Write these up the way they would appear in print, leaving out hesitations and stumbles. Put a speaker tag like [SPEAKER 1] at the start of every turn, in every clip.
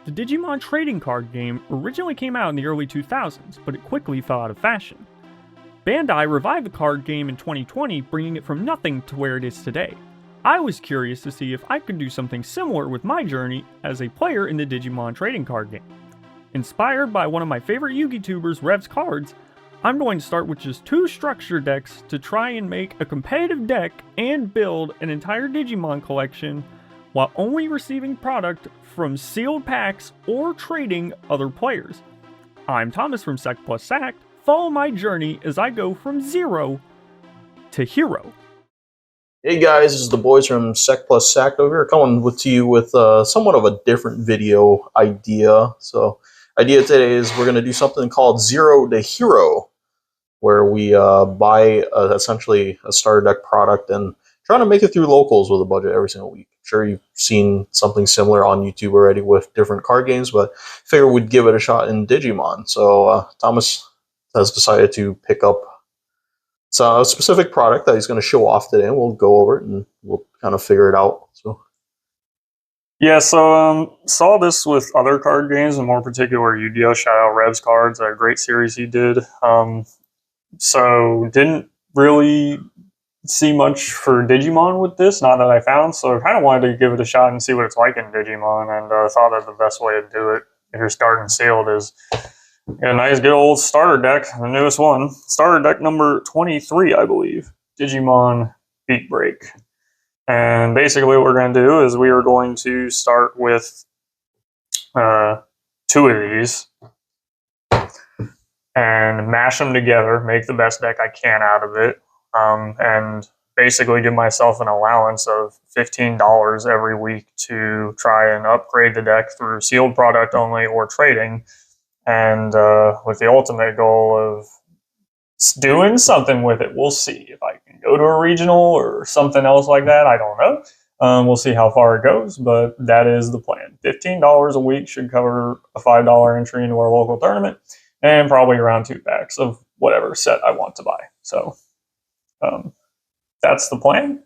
[SPEAKER 1] The Digimon trading card game originally came out in the early 2000s, but it quickly fell out of fashion. Bandai revived the card game in 2020, bringing it from nothing to where it is today. I was curious to see if I could do something similar with my journey as a player in the Digimon trading card game. Inspired by one of my favorite YouTubers, Rev's Cards, I'm going to start with just 2 structure decks to try and make a competitive deck and build an entire Digimon collection while only receiving product from sealed packs or trading other players. I'm Thomas from Sec Plus Sacked. Follow my journey as I go from 0 to hero.
[SPEAKER 2] Hey guys, this is the boys from Sec Plus Sacked over here, coming to you with somewhat of a different video idea. So, idea today is we're going to do something called 0 to Hero, where we buy essentially a starter deck product and trying to make it through locals with a budget every single week. I'm sure you've seen something similar on YouTube already with different card games, but figured we'd give it a shot in Digimon. So Thomas has decided to pick up a specific product that he's going to show off today, and we'll go over it and we'll kind of figure it out. So,
[SPEAKER 3] yeah, so saw this with other card games, in more particular Yu-Gi-Oh! Shout out Rev's Cards, a great series he did. So didn't really see much for Digimon with this, not that I found, so I kind of wanted to give it a shot and see what it's like in Digimon, and thought that the best way to do it, if you're starting sealed, is get a nice good old starter deck, the newest one. Starter deck number 23, I believe. Digimon Beat Break. And basically what we're going to do is we are going to start with 2 of these and mash them together, make the best deck I can out of it, and basically give myself an allowance of $15 every week to try and upgrade the deck through sealed product only or trading, and with the ultimate goal of doing something with it. We'll see if I can go to a regional or something else like that. I don't know. We'll see how far it goes, but that is the plan. $15 a week should cover a $5 entry into our local tournament, and probably around 2 packs of whatever set I want to buy. So that's the plan.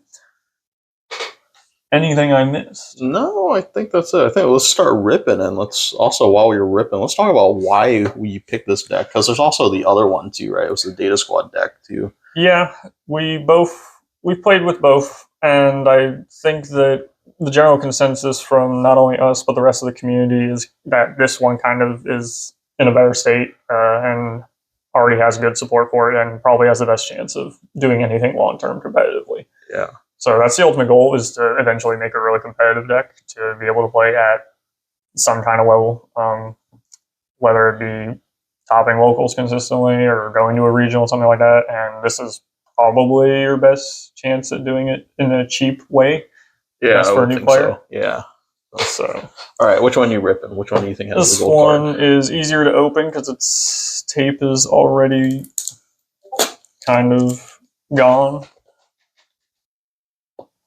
[SPEAKER 3] Anything I missed?
[SPEAKER 2] No, I think that's it. I think let's start ripping, and let's also, while we're ripping, let's talk about why we picked this deck, because there's also the other one too, right? It was the Data Squad deck too.
[SPEAKER 3] Yeah, we've played with both, and I think that the general consensus from not only us but the rest of the community is that this one kind of is in a better state and already has good support for it, and probably has the best chance of doing anything long-term competitively.
[SPEAKER 2] Yeah.
[SPEAKER 3] So that's the ultimate goal, is to eventually make a really competitive deck to be able to play at some kind of level, whether it be topping locals consistently or going to a regional, something like that. And this is probably your best chance at doing it in a cheap way.
[SPEAKER 2] Yeah,
[SPEAKER 3] best for a new player.
[SPEAKER 2] So. Yeah.
[SPEAKER 3] So,
[SPEAKER 2] all right, which one are you ripping? Which one do you think has
[SPEAKER 3] this
[SPEAKER 2] the gold
[SPEAKER 3] one
[SPEAKER 2] card?
[SPEAKER 3] is easier to open because its tape is already kind of gone.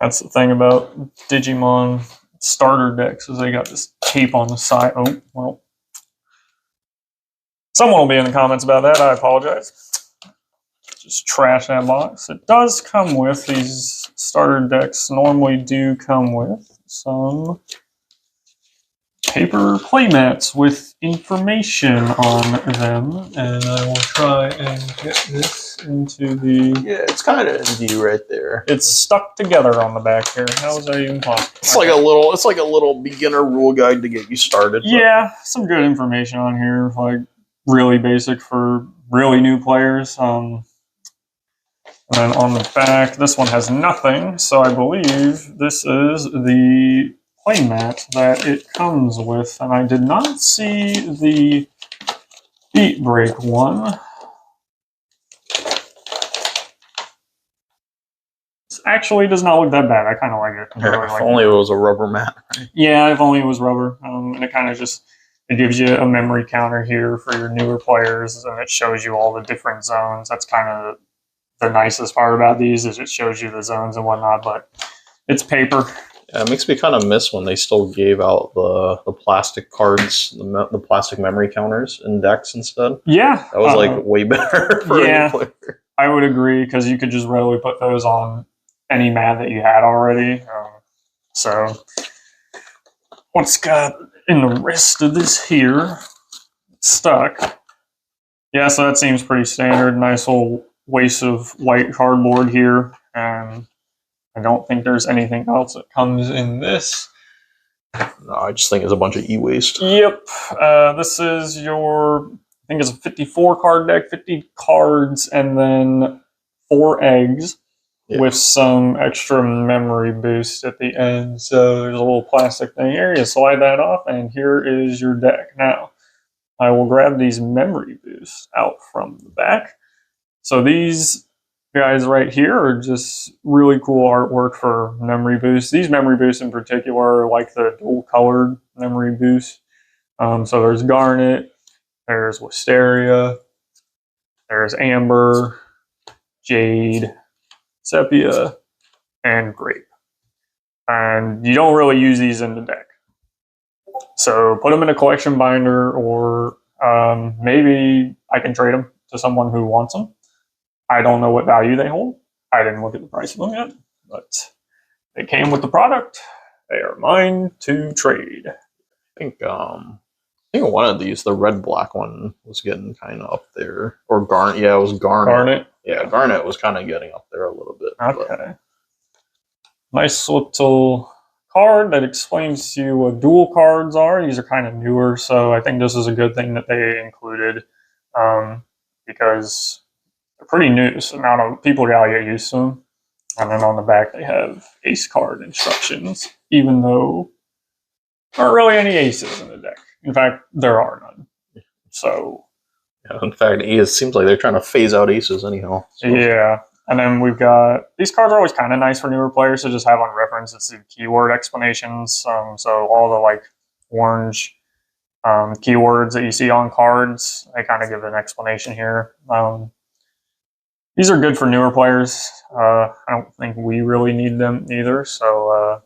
[SPEAKER 3] That's the thing about Digimon starter decks, is they got this tape on the side. Oh, well. Someone will be in the comments about that. I apologize. Just trash that box. It does come with, these starter decks normally do come with some paper playmats with information on them, and I will try and get this into the...
[SPEAKER 2] Yeah, it's kind of in view right there.
[SPEAKER 3] It's stuck together on the back here. How is that even possible?
[SPEAKER 2] It's like a little beginner rule guide to get you started.
[SPEAKER 3] Yeah, some good information on here, like really basic for really new players. And then on the back, this one has nothing, so I believe this is the playmat that it comes with, and I did not see the Beat Break one. This actually does not look that bad. I kind of like it.
[SPEAKER 2] If only it was a rubber mat. Right?
[SPEAKER 3] Yeah, if only it was rubber. And it kind of just, it gives you a memory counter here for your newer players, and it shows you all the different zones. That's kind of the nicest part about these, is it shows you the zones and whatnot, but it's paper.
[SPEAKER 2] Yeah, it makes me kind of miss when they still gave out the plastic cards, the plastic memory counters in decks instead.
[SPEAKER 3] Yeah.
[SPEAKER 2] That was like way better for any player.
[SPEAKER 3] I would agree, because you could just readily put those on any mat that you had already. So what's got in the rest of this here. It's stuck. Yeah, so that seems pretty standard. Nice little waste of white cardboard here. And I don't think there's anything else that comes in this.
[SPEAKER 2] No, I just think it's a bunch of e-waste.
[SPEAKER 3] Yep. This is your, I think it's a 54 card deck, 50 cards, and then 4 eggs with some extra memory boost at the end. So there's a little plastic thing here. You slide that off, and here is your deck. Now, I will grab these memory boosts out from the back. So these guys right here are just really cool artwork for memory boosts. These memory boosts in particular are like the dual colored memory boosts. So there's Garnet, there's Wisteria, there's Amber, Jade, Sepia, and Grape. And you don't really use these in the deck. So put them in a collection binder, or maybe I can trade them to someone who wants them. I don't know what value they hold. I didn't look at the price of them yet, but they came with the product. They are mine to trade.
[SPEAKER 2] I think one of these, the red-black one, was getting kind of up there. Or Garnet. Yeah, it was Garnet.
[SPEAKER 3] Garnet?
[SPEAKER 2] Yeah, Garnet was kind of getting up there a little bit.
[SPEAKER 3] Okay.
[SPEAKER 2] But.
[SPEAKER 3] Nice little card that explains to you what dual cards are. These are kind of newer, so I think this is a good thing that they included, because they're pretty new, so now people gotta get used to them. And then on the back they have ace card instructions, even though there aren't really any aces in the deck. In fact, there are none. So
[SPEAKER 2] yeah, in fact, it seems like they're trying to phase out aces anyhow. So.
[SPEAKER 3] Yeah. And then we've got, these cards are always kind of nice for newer players to just have on reference. It's the keyword explanations. So all the like orange keywords that you see on cards, they kind of give an explanation here. These are good for newer players. I don't think we really need them either. So,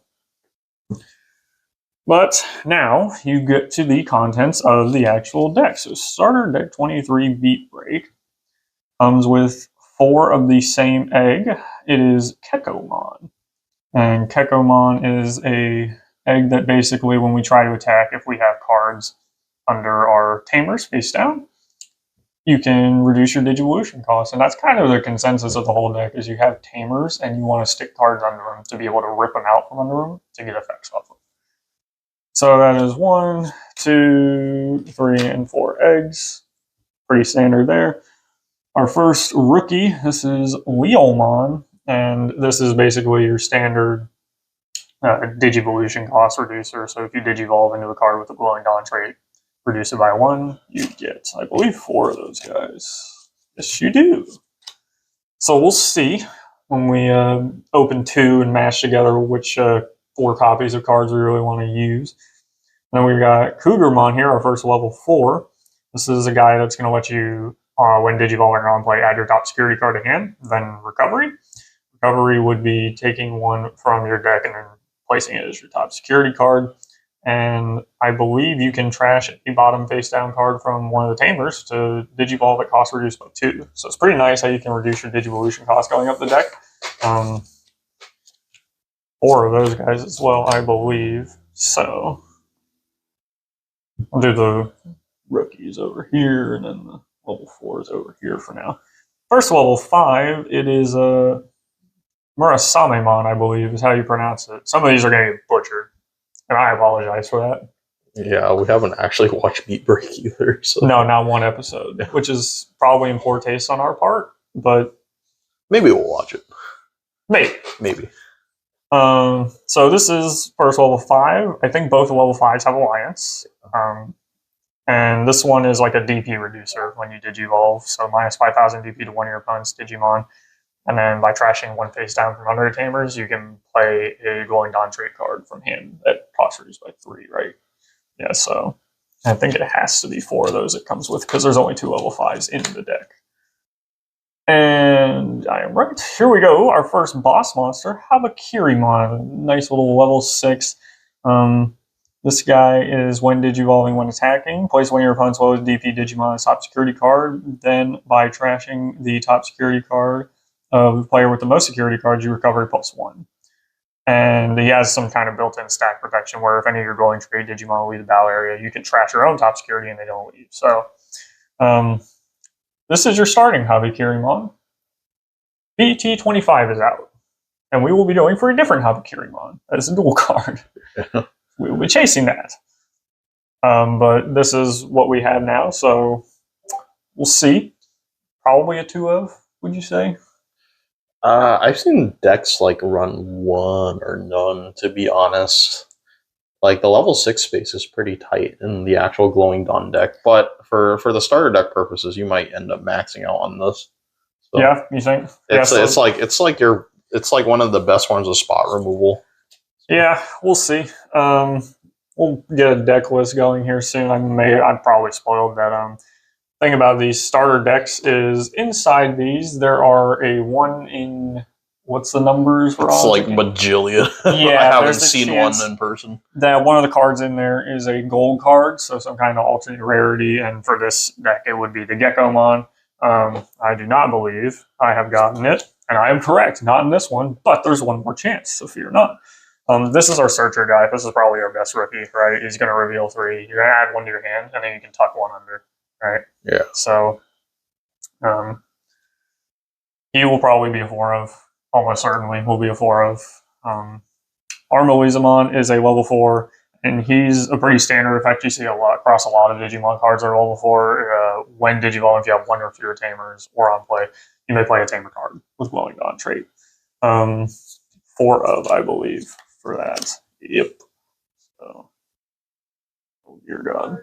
[SPEAKER 3] but now you get to the contents of the actual deck. So starter deck 23 Beat Break comes with 4 of the same egg. It is Kekomon. And Kekomon is a egg that basically, when we try to attack, if we have cards under our tamers face down, you can reduce your Digivolution cost. And that's kind of the consensus of the whole deck, is you have tamers and you want to stick cards under them to be able to rip them out from under them to get effects off them. So that is 1, 2, 3, and 4 eggs. Pretty standard there. Our first rookie, this is Leomon, and this is basically your standard Digivolution cost reducer. So if you Digivolve into a card with a Glowing Dawn trait, reduce it by 1, you get, I believe, 4 of those guys. Yes, you do. So we'll see when we open 2 and mash together which 4 copies of cards we really want to use. And then we've got Cougarmon here, our first level 4. This is a guy that's going to let you, when Digivolving on play, add your top security card to hand, then Recovery. Recovery would be taking one from your deck and then placing it as your top security card. And I believe you can trash a bottom face-down card from one of the tamers to Digivolve at cost reduced by 2. So it's pretty nice how you can reduce your Digivolution cost going up the deck. 4 of those guys as well, I believe. So I'll do the rookies over here, and then the level 4s over here for now. First level 5, it is Murasamemon, I believe, is how you pronounce it. Some of these are going to get butchered, and I apologize for that.
[SPEAKER 2] Yeah, we haven't actually watched Beat Break either. So.
[SPEAKER 3] No, not one episode, which is probably in poor taste on our part, but
[SPEAKER 2] maybe we'll watch it.
[SPEAKER 3] Maybe. So this is first level 5. I think both level 5s have Alliance. And this one is like a DP reducer when you Digivolve. So minus 5,000 DP to one of your opponent's Digimon. And then by trashing one face down from under the tamers, you can play a Glowing Dawn trait card from hand that cost reduced by 3, right? Yeah, so I think it has to be 4 of those it comes with, because there's only 2 level 5s in the deck. And I am right. Here we go. Our first boss monster, Habakirimon. Nice little level 6. This guy is when Digivolving when attacking. Place one of your opponent's lowest DP Digimon as top security card. Then by trashing the top security card of the player with the most security cards, you recover +1. And he has some kind of built-in stack protection where if any of your glowing trade Digimon leave the battle area, you can trash your own top security and they don't leave. So this is your starting Habikirimon. BT25 is out. And we will be going for a different Habikirimon as a dual card. We will be chasing that. But this is what we have now, so we'll see. Probably a 2 of, would you say?
[SPEAKER 2] I've seen decks like run 1 or none, to be honest. Like the level 6 space is pretty tight in the actual Glowing Dawn deck, but for the starter deck purposes, you might end up maxing out on this. So
[SPEAKER 3] Yeah, you think?
[SPEAKER 2] it's like one of the best forms of spot removal.
[SPEAKER 3] Yeah, we'll see. We'll get a deck list going here soon. I'd probably spoiled that. Thing about these starter decks is inside these there are a 1 in what's the numbers?
[SPEAKER 2] It's like bajillion.
[SPEAKER 3] Yeah,
[SPEAKER 2] I haven't seen one in person.
[SPEAKER 3] That one of the cards in there is a gold card, so some kind of alternate rarity. And for this deck, it would be the Geckomon. I do not believe I have gotten it, and I am correct. Not in this one, but there's one more chance, so fear not. This is our searcher guy. This is probably our best rookie, right? He's going to reveal 3. You're going to add 1 to your hand, and then you can tuck 1 under, right?
[SPEAKER 2] Yeah.
[SPEAKER 3] So he will probably be a 4 of. Almost certainly will be a 4 of. Armalizamon is a level 4, and he's a pretty standard effect you see across a lot of Digimon cards that are level 4. When Digivolve, if you have 1 or fewer Tamers or on play, you may play a Tamer card with Glowing Dawn trait. 4 of, I believe, for that. Yep. So, oh dear God.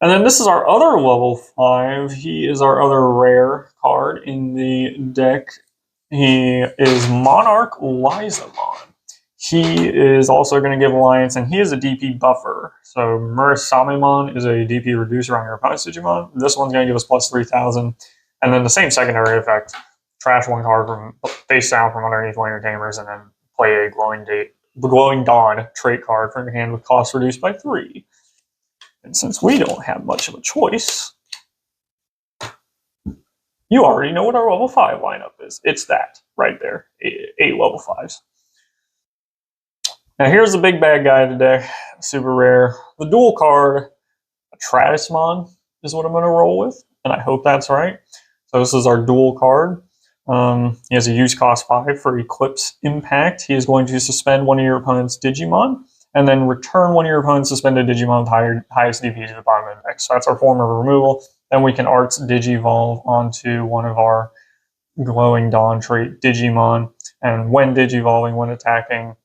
[SPEAKER 3] And then this is our other level 5. He is our other rare card in the deck. He is Monarch Lizamon. He is also going to give Alliance, and he is a DP buffer. So Murasamemon is a DP reducer on your opponent's Digimon. This one's going to give us plus 3,000. And then the same secondary effect, trash 1 card from face down from underneath one of your Tamers, and then play a Glowing Dawn trait card from your hand with cost reduced by 3. And since we don't have much of a choice, you already know what our level 5 lineup is. It's that, right there. 8 level 5s. Now here's the big bad guy of the deck. Super rare. The dual card, Tratismon, is what I'm going to roll with. And I hope that's right. So this is our dual card. He has a use cost 5 for Eclipse Impact. He is going to suspend one of your opponent's Digimon, and then return one of your opponent's suspended Digimon's highest DP to the bottom of the deck. So that's our form of removal. Then we can Arts Digivolve onto one of our Glowing Dawn trait Digimon. And when Digivolving, when attacking,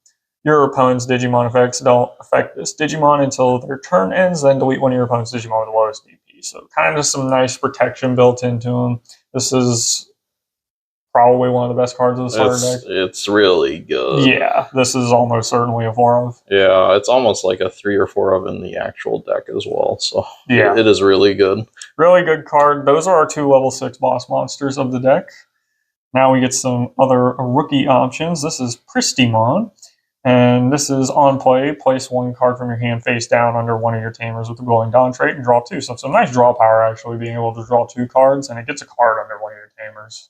[SPEAKER 3] your opponent's Digimon effects don't affect this Digimon until their turn ends, then delete one of your opponent's Digimon with the lowest DP. So kind of some nice protection built into him. This is probably one of the best cards of the starter deck.
[SPEAKER 2] It's really good.
[SPEAKER 3] Yeah, this is almost certainly a 4 of.
[SPEAKER 2] Yeah, it's almost like a 3 or 4 of in the actual deck as well. So
[SPEAKER 3] yeah,
[SPEAKER 2] it is really good.
[SPEAKER 3] Really good card. Those are our 2 level 6 boss monsters of the deck. Now we get some other rookie options. This is Pristimon. And this is on play. Place 1 card from your hand face down under one of your Tamers with the Glowing Dawn trait and draw 2. So some nice draw power, actually, being able to draw 2 cards. And it gets a card under one of your Tamers.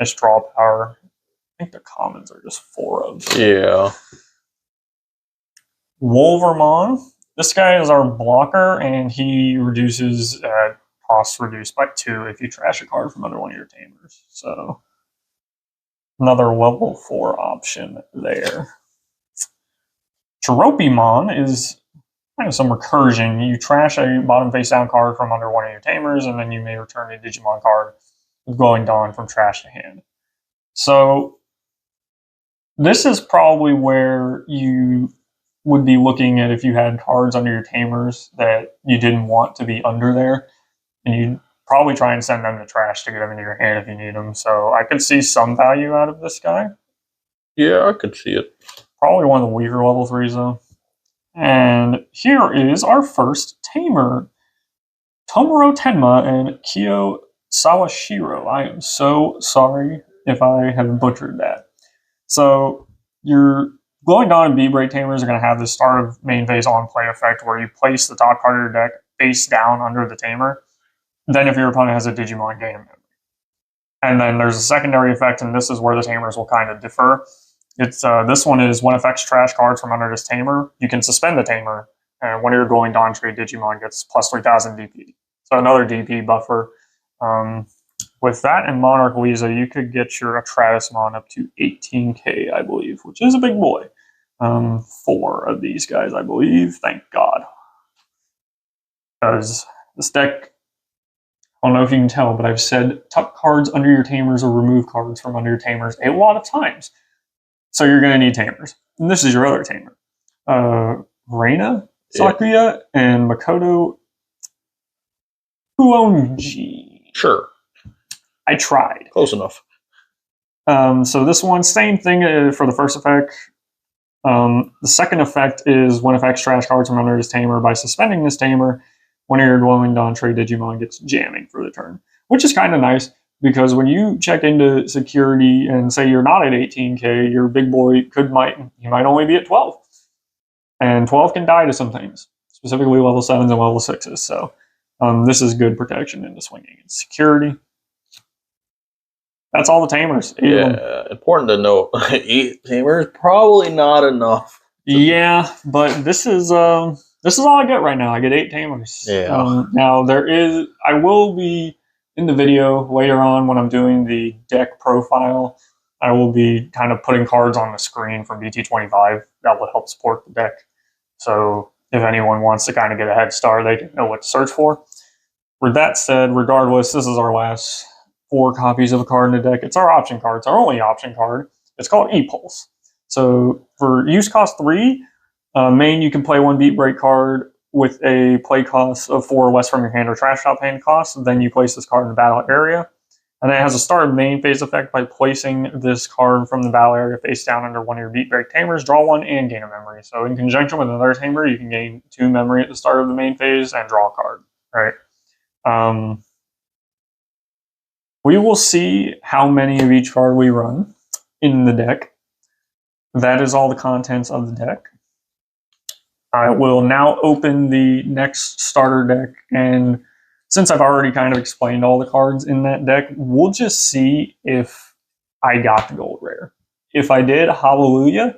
[SPEAKER 3] Nice draw power. I think the commons are just 4 of.
[SPEAKER 2] Yeah.
[SPEAKER 3] Wolvermon. This guy is our blocker, and he reduces costs reduced by 2 if you trash a card from under one of your Tamers. So another level 4 option there. Tropimon is kind of some recursion. You trash a bottom face down card from under one of your Tamers, and then you may return a Digimon card with Glowing Dawn from trash to hand. So this is probably where you would be looking at if you had cards under your Tamers that you didn't want to be under there, and you'd probably try and send them to trash to get them into your hand if you need them. So I could see some value out of this guy.
[SPEAKER 2] Yeah, I could see it.
[SPEAKER 3] Probably one of the weaker level 3s, though. And here is our first Tamer. Tomoro Tenma and Kyo Sawashiro. I am so sorry if I have butchered that. So your Glowing Dawn and V-Braid Tamers are going to have the start of main phase on play effect where you place the top card of your deck face down under the Tamer. Then if your opponent has a Digimon, gain a memory. And then there's a secondary effect, and this is where the tamers will kind of differ. It's this one is when affects trash cards from under this tamer, you can suspend the tamer, and when you're going to trade Digimon gets plus 3,000 DP. So another DP buffer. With that and Monarch Lisa, you could get your Atratusmon up to 18k, I believe, which is a big boy. 4 of these guys, I believe. Thank God. Because this deck, I don't know if you can tell, but I've said tuck cards under your tamers or remove cards from under your tamers a lot of times. So you're going to need tamers. And this is your other tamer. Reina, Sakuya, and Makoto Huonji.
[SPEAKER 2] Sure.
[SPEAKER 3] I tried.
[SPEAKER 2] Close enough.
[SPEAKER 3] So this one, same thing for the first effect. The second effect is when affects trash cards from under this tamer. By suspending this tamer, one of your Dwelling Dawntree Digimon gets jamming for the turn, which is kind of nice because when you check into security and say you're not at 18k, your big boy might only be at 12, and 12 can die to some things, specifically level 7s and level 6s. So this is good protection into swinging and security. That's all the tamers.
[SPEAKER 2] Important to note, 8 tamers probably not enough.
[SPEAKER 3] Yeah, but this is all I get right now. I get 8 tamers.
[SPEAKER 2] Yeah.
[SPEAKER 3] Now I will be in the video later on when I'm doing the deck profile. I will be kind of putting cards on the screen from BT25 that will help support the deck. So if anyone wants to kind of get a head start, they can know what to search for. With that said, regardless, this is our last 4 copies of a card in the deck. It's our option card. It's our only option card. It's called E-Pulse. So for use cost 3, main you can play 1 Beat Break card with a play cost of 4 or less from your hand or trash top hand cost. Then you place this card in the battle area. And then it has a start main phase effect by placing this card from the battle area face down under one of your Beat Break tamers, draw 1 and gain a memory. So in conjunction with another tamer, you can gain 2 memory at the start of the main phase and draw a card. Right? We will see how many of each card we run in the deck. That is all the contents of the deck. I will now open the next starter deck, and since I've already kind of explained all the cards in that deck, we'll just see if I got the gold rare. If I did, hallelujah.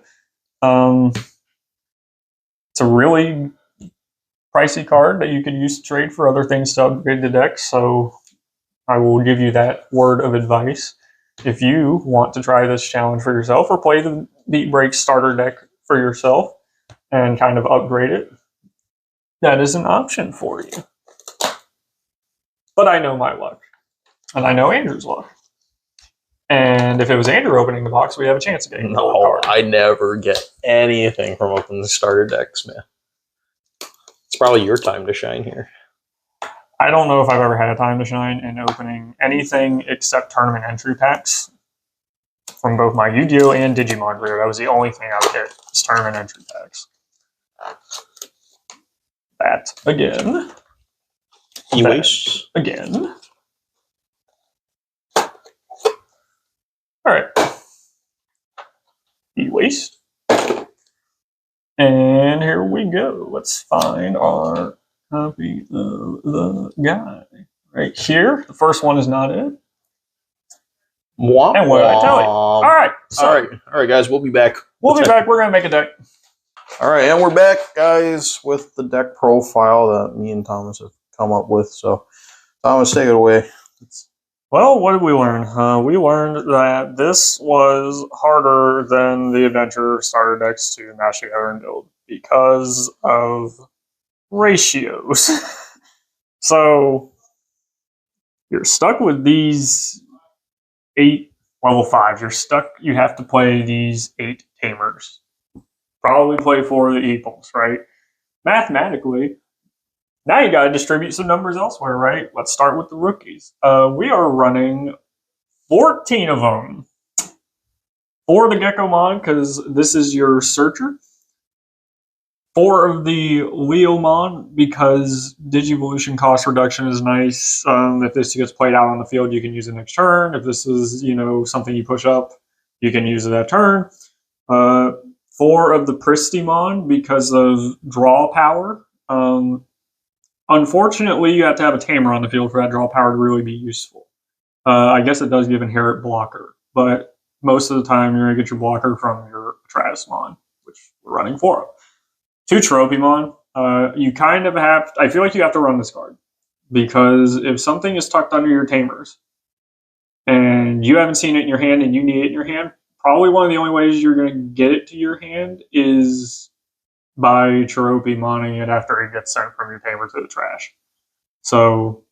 [SPEAKER 3] It's a really pricey card that you could use to trade for other things to upgrade the deck, so I will give you that word of advice. If you want to try this challenge for yourself or play the Beat Break starter deck for yourself and kind of upgrade it, that is an option for you. But I know my luck, and I know Andrew's luck. And if it was Andrew opening the box, we have a chance of getting the gold card.
[SPEAKER 2] I never get anything from opening the starter decks, man. It's probably your time to shine here.
[SPEAKER 3] I don't know if I've ever had a time to shine in opening anything except tournament entry packs from both my Yu-Gi-Oh! And Digimon career. That was the only thing I would get, is tournament entry packs. That again.
[SPEAKER 2] E-Waste.
[SPEAKER 3] Again. Alright. E-Waste. And here we go. Let's find our copy of the guy. Right here. The first one is not it.
[SPEAKER 2] Womp
[SPEAKER 3] And what did I tell you? All right.
[SPEAKER 2] All right, guys. We'll be back.
[SPEAKER 3] We're going to make a deck.
[SPEAKER 2] All right, and we're back, guys, with the deck profile that me and Thomas have come up with. So, Thomas, take it away.
[SPEAKER 3] Well, what did we learn? We learned that this was harder than the Adventure starter decks to mash together and build because of ratios. So, you're stuck with these 8 level 5s. You're stuck. You have to play these 8 tamers. Probably play 4 of the E-Pulse, right? Mathematically, now you got to distribute some numbers elsewhere, right? Let's start with the rookies. We are running 14 of them. 4 of the Gekomon, because this is your Searcher. 4 of the Leomon, because Digivolution cost reduction is nice. If this gets played out on the field, you can use it next turn. If this is, something you push up, you can use it that turn. 4 of the Pristimon, because of draw power. Unfortunately, you have to have a tamer on the field for that draw power to really be useful. I guess it does give inherit blocker, but most of the time you're going to get your blocker from your Tradsmon, which we're running 4 of. 2 Tropymon. You kind of have, I feel like you have to run this card, because if something is tucked under your Tamers and you haven't seen it in your hand and you need it in your hand, probably one of the only ways you're going to get it to your hand is by Tropymoning it after it gets sent from your Tamer to the trash. So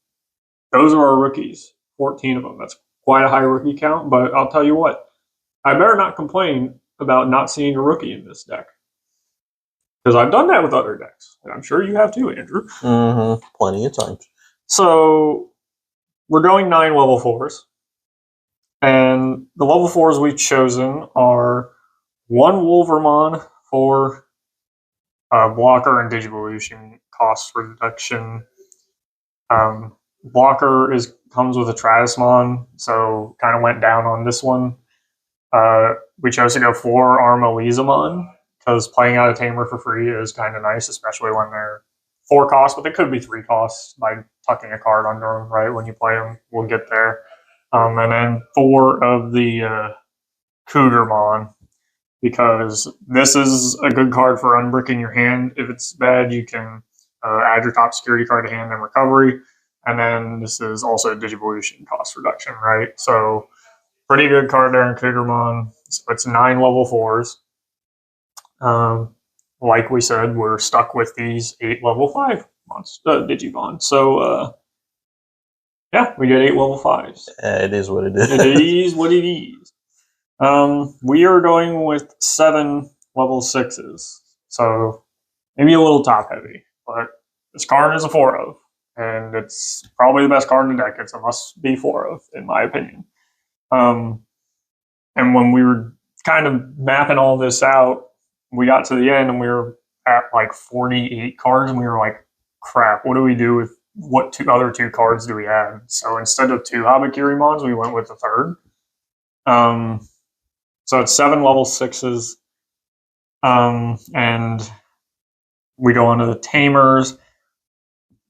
[SPEAKER 3] those are our rookies, 14 of them. That's quite a high rookie count, but I'll tell you what, I better not complain about not seeing a rookie in this deck. Because I've done that with other decks, and I'm sure you have too, Andrew.
[SPEAKER 2] Mm-hmm. Plenty of times.
[SPEAKER 3] So we're going 9 level 4s. And the level 4s we've chosen are 1 Wolvermon for blocker and Digivolution cost reduction. Blocker comes with a Tradismon, so kind of went down on this one. We chose to go 4 Armalizamon, because playing out a Tamer for free is kind of nice, especially when they're 4 costs, but they could be 3 costs by tucking a card under them, right, when you play them. We'll get there. And then 4 of the Cougarmon, because this is a good card for unbricking your hand. If it's bad, you can add your top security card to hand and recovery. And then this is also Digivolution cost reduction, right? So pretty good card there in Cougarmon. So it's 9 level 4s. Like we said, we're stuck with these 8 level 5 Digimon. So yeah, we get 8 level 5s.
[SPEAKER 2] It is what it is.
[SPEAKER 3] It is what it is. We are going with 7 level 6s. So maybe a little top heavy, but this card is a 4 of, and it's probably the best card in the deck. It's a must be 4 of, in my opinion. And when we were kind of mapping all this out, we got to the end and we were at like 48 cards, and we were like, crap, what do we do with what other 2 cards do we add? So instead of 2 Habakirimons, we went with the 3rd. So it's 7 level 6s. And we go into the Tamers.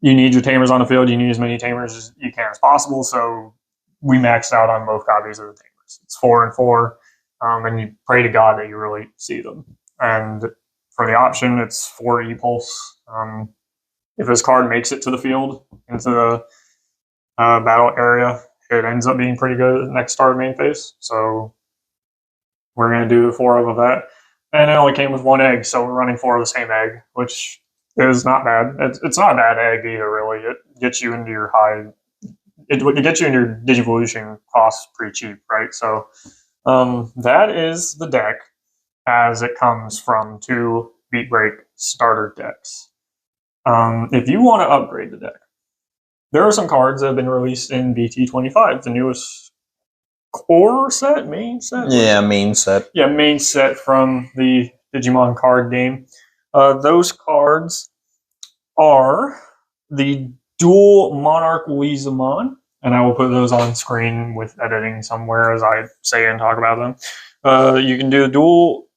[SPEAKER 3] You need your Tamers on the field. You need as many Tamers as you can as possible. So we maxed out on both copies of the Tamers. It's 4 and 4. And you pray to God that you really see them. And for the option, it's 4 E-Pulse. If this card makes it to the field, into the battle area, it ends up being pretty good at the next start of main phase. So we're going to do 4 of that. And it only came with 1 egg, so we're running 4 of the same egg, which is not bad. It's not a bad egg either, really. It gets you into your it gets you in your Digivolution costs pretty cheap, right? So that is the deck as it comes from 2 Beat Break starter decks. If you want to upgrade the deck, there are some cards that have been released in BT25, the newest core set, main set?
[SPEAKER 2] Yeah, main set.
[SPEAKER 3] Yeah, main set from the Digimon card game. Those cards are the dual Monarch Weezamon, and I will put those on screen with editing somewhere as I say and talk about them. You can do the dual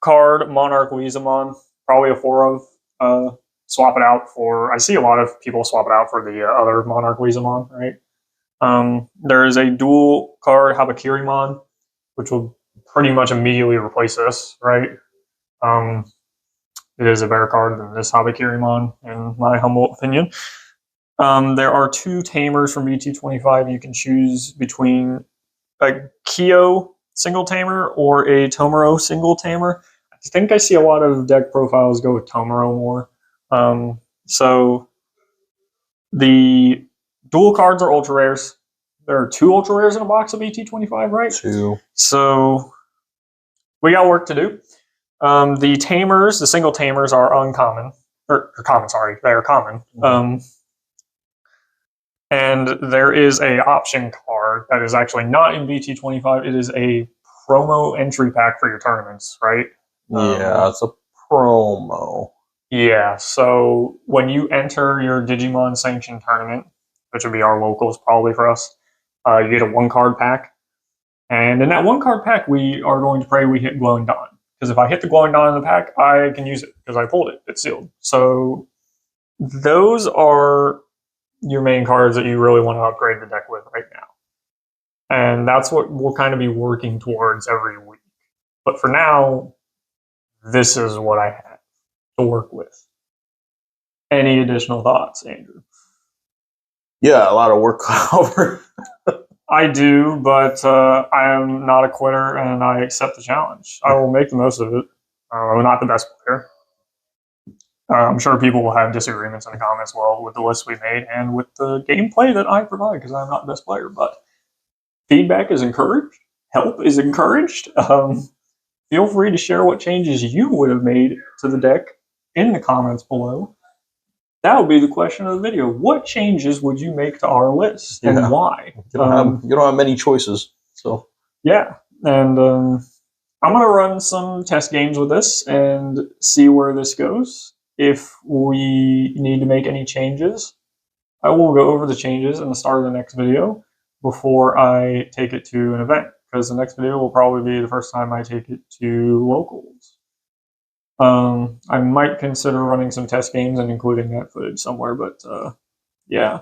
[SPEAKER 3] card Monarch Weezamon, probably a 4 of. Swap it out for, I see a lot of people swap it out for the other Monarch Weezamon, right? There is a dual card Habakirimon, which will pretty much immediately replace this, right? It is a better card than this Habakirimon, in my humble opinion. There are 2 Tamers from BT25. You can choose between a Kyo single Tamer or a Tomoro single Tamer. I think I see a lot of deck profiles go with Tomoro more. So the dual cards are ultra rares. There are 2 ultra rares in a box of BT25, right?
[SPEAKER 2] 2.
[SPEAKER 3] So we got work to do. The Tamers, the single Tamers, are uncommon. Or common, sorry. They are common. And there is a option card that is actually not in BT25. It is a promo entry pack for your tournaments, right?
[SPEAKER 2] Yeah, it's a promo.
[SPEAKER 3] Yeah, so when you enter your Digimon sanctioned tournament, which would be our locals probably for us, you get a 1-card pack. And in that 1-card pack, we are going to pray we hit Glowing Dawn. Because if I hit the Glowing Dawn in the pack, I can use it because I pulled it. It's sealed. So those are your main cards that you really want to upgrade the deck with right now. And that's what we'll kind of be working towards every week. But for now, this is what I have to work with. Any additional thoughts, Andrew?
[SPEAKER 2] Yeah, a lot of work over.
[SPEAKER 3] I do, but I am not a quitter, and I accept the challenge. I will make the most of it. I'm not the best player. I'm sure people will have disagreements in the comments, well, with the list we made and with the gameplay that I provide, because I'm not the best player. But feedback is encouraged. Help is encouraged. Feel free to share what changes you would have made to the deck in the comments below. That would be the question of the video. What changes would you make to our list and why?
[SPEAKER 2] You don't have many choices. So
[SPEAKER 3] yeah, and I'm going to run some test games with this and see where this goes. If we need to make any changes, I will go over the changes in the start of the next video before I take it to an event, because the next video will probably be the first time I take it to locals. I might consider running some test games and including that footage somewhere, but yeah.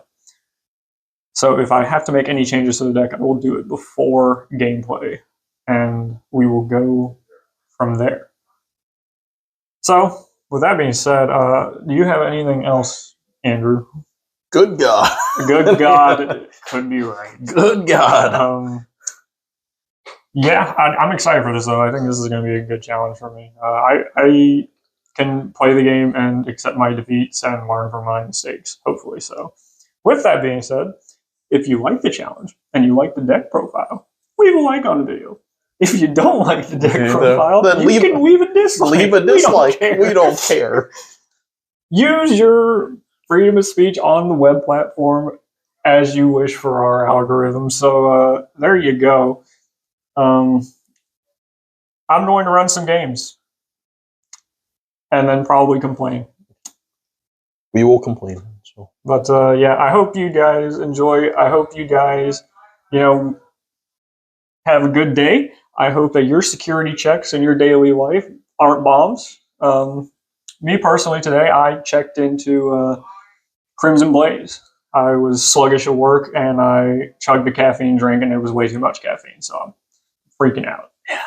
[SPEAKER 3] So if I have to make any changes to the deck, I will do it before gameplay, and we will go from there. So, with that being said, do you have anything else, Andrew?
[SPEAKER 2] good God.
[SPEAKER 3] Good God, could be right.
[SPEAKER 2] Good God.
[SPEAKER 3] Yeah, I'm excited for this, though. I think this is going to be a good challenge for me. I can play the game and accept my defeats and learn from my mistakes, hopefully so. With that being said, if you like the challenge and you like the deck profile, leave a like on the video. If you don't like the deck profile, then you can leave a dislike.
[SPEAKER 2] Leave a dislike. We don't care.
[SPEAKER 3] Use your freedom of speech on the web platform as you wish for our algorithm. So there you go. I'm going to run some games and then probably complain.
[SPEAKER 2] We will complain. So.
[SPEAKER 3] But yeah, I hope you guys enjoy. I hope you guys, have a good day. I hope that your security checks in your daily life aren't bombs. Me personally, today I checked into Crimson Blaze. I was sluggish at work and I chugged a caffeine drink and it was way too much caffeine, so I'm freaking out. Yeah.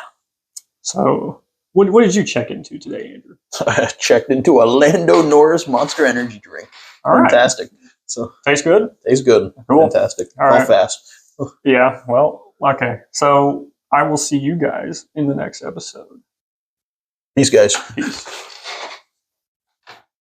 [SPEAKER 3] So, what did you check into today, Andrew?
[SPEAKER 2] I checked into a Lando Norris Monster Energy drink.
[SPEAKER 3] All
[SPEAKER 2] Fantastic.
[SPEAKER 3] Right.
[SPEAKER 2] So
[SPEAKER 3] tastes good?
[SPEAKER 2] Tastes good.
[SPEAKER 3] Cool.
[SPEAKER 2] Fantastic.
[SPEAKER 3] All right.
[SPEAKER 2] Fast.
[SPEAKER 3] Yeah, well, okay. So I will see you guys in the next episode.
[SPEAKER 2] Peace, guys.
[SPEAKER 3] Peace.